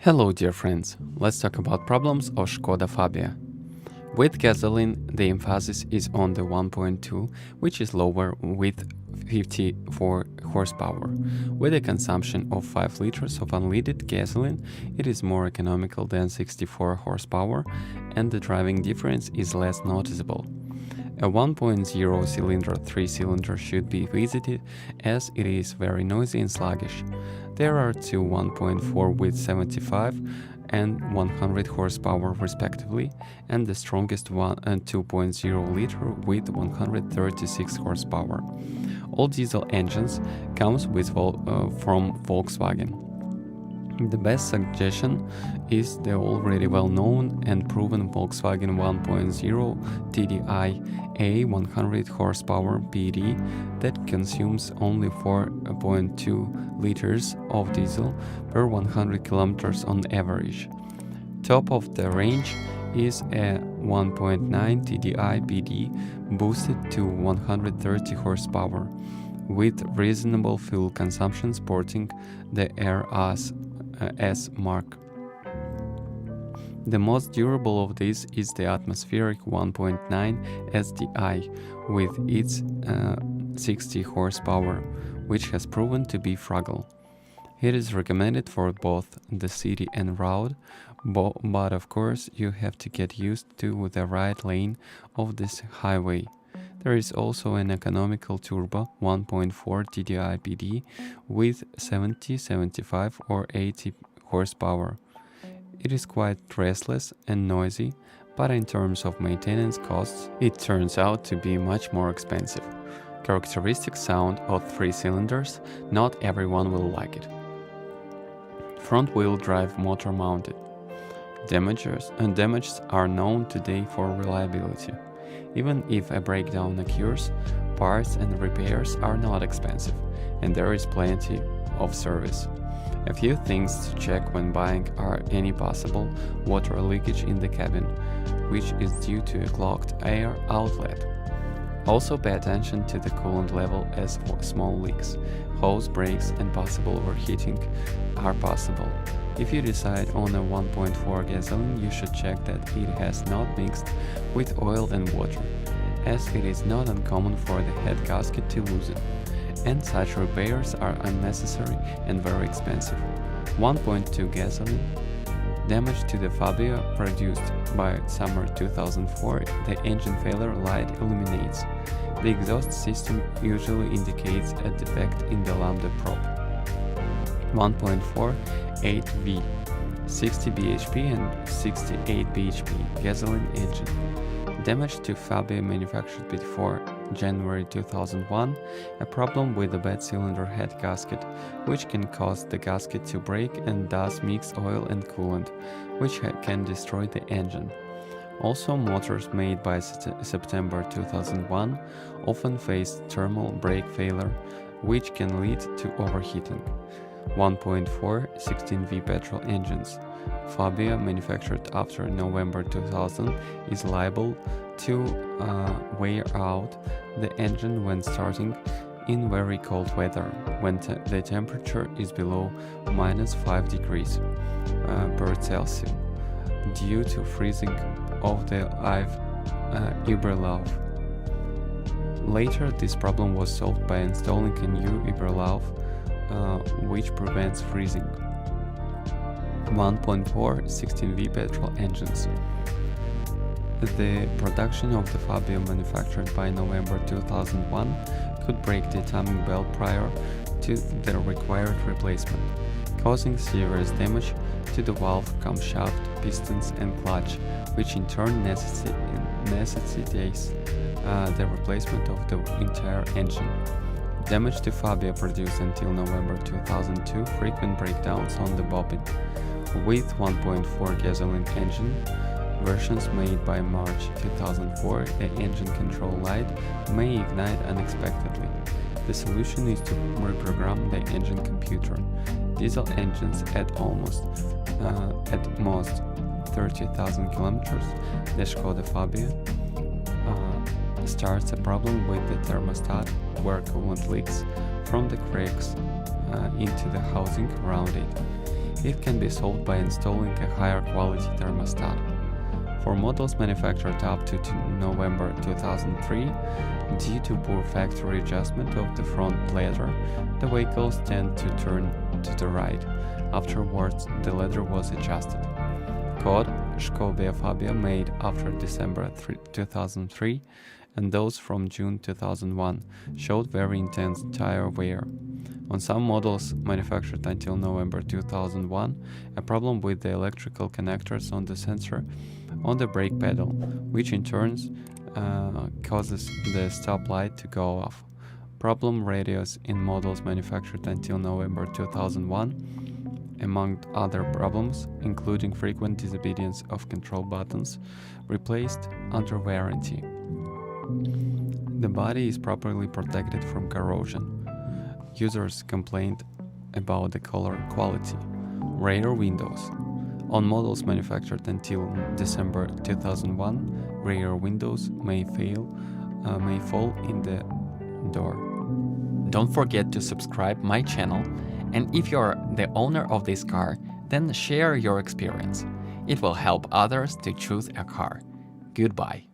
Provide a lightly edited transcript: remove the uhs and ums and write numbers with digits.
Hello dear friends, let's talk about problems of Skoda Fabia. With gasoline, the emphasis is on the 1.2, which is lower with 54 horsepower. With a consumption of 5 liters of unleaded gasoline, it is more economical than 64 horsepower and the driving difference is less noticeable. A 1.0 cylinder 3-cylinder should be visited as it is very noisy and sluggish. There are two 1.4 with 75 and 100 horsepower respectively, and the strongest one and 2.0 liter with 136 horsepower. All diesel engines comes with from Volkswagen. The best suggestion is the already well-known and proven Volkswagen 1.0 TDI A 100 horsepower PD that consumes only 4.2 liters of diesel per 100 kilometers on average. Top of the range is a 1.9 TDI PD boosted to 130 horsepower with reasonable fuel consumption sporting the RS mark. The most durable of these is the atmospheric 1.9 SDI with its 60 horsepower, which has proven to be fragile. It is recommended for both the city and road, but of course you have to get used to the right lane of this highway. There is also an economical turbo 1.4 TDI PD with 70, 75 or 80 horsepower. It is quite restless and noisy, but in terms of maintenance costs, it turns out to be much more expensive. Characteristic sound of 3 cylinders, not everyone will like it. Front-wheel drive motor mounted. Damages are known today for reliability. Even if a breakdown occurs, parts and repairs are not expensive, and there is plenty of service. A few things to check when buying are any possible water leakage in the cabin, which is due to a clogged air outlet. Also pay attention to the coolant level as small leaks, hose breaks and possible overheating are possible. If you decide on a 1.4 gasoline, you should check that it has not mixed with oil and water, as it is not uncommon for the head gasket to loosen, and such repairs are unnecessary and very expensive. 1.2 gasoline. Damage to the Fabia produced by summer 2004, the engine failure light illuminates. The exhaust system usually indicates a defect in the lambda probe. 1.4 8V 60 bhp and 68 bhp gasoline engine. Damage to Fabia manufactured before January 2001, a problem with the bad cylinder head gasket, which can cause the gasket to break and thus mix oil and coolant, which can destroy the engine. Also, motors made by September 2001 often face thermal brake failure, which can lead to overheating. 1.4 16V petrol engines. Fabia manufactured after November 2000 is liable to wear out the engine when starting in very cold weather, when the temperature is below -5 degrees per Celsius, due to freezing of the Überlauf. Later, this problem was solved by installing a new Überlauf which prevents freezing. 1.4 16V petrol engines. The production of the Fabia manufactured by November 2001 could break the timing belt prior to the required replacement, causing serious damage to the valve, camshaft, pistons and clutch, which in turn necessitates the replacement of the entire engine. Damage to Fabia produced until November 2002, frequent breakdowns on the bobbin. With 1.4 gasoline engine, versions made by March 2004, the engine control light may ignite unexpectedly. The solution is to reprogram the engine computer. Diesel engines at most 30,000 kilometers, the Skoda Fabia starts a problem with the thermostat where coolant leaks from the cracks into the housing around it. It can be solved by installing a higher quality thermostat. For models manufactured up to November 2003, due to poor factory adjustment of the front ladder, the vehicles tend to turn to the right. Afterwards, the ladder was adjusted. Koda, Skoda Fabia made after December 2003, and those from June 2001 showed very intense tire wear. On some models manufactured until November 2001, a problem with the electrical connectors on the sensor on the brake pedal, which in turn causes the stop light to go off. Problem radios in models manufactured until November 2001, among other problems, including frequent disobedience of control buttons, replaced under warranty. The body is properly protected from corrosion. Users complained about the color quality. Rear windows. On models manufactured until December 2001, rear windows may fall in the door. Don't forget to subscribe my channel, and if you're the owner of this car, then share your experience. It will help others to choose a car. Goodbye.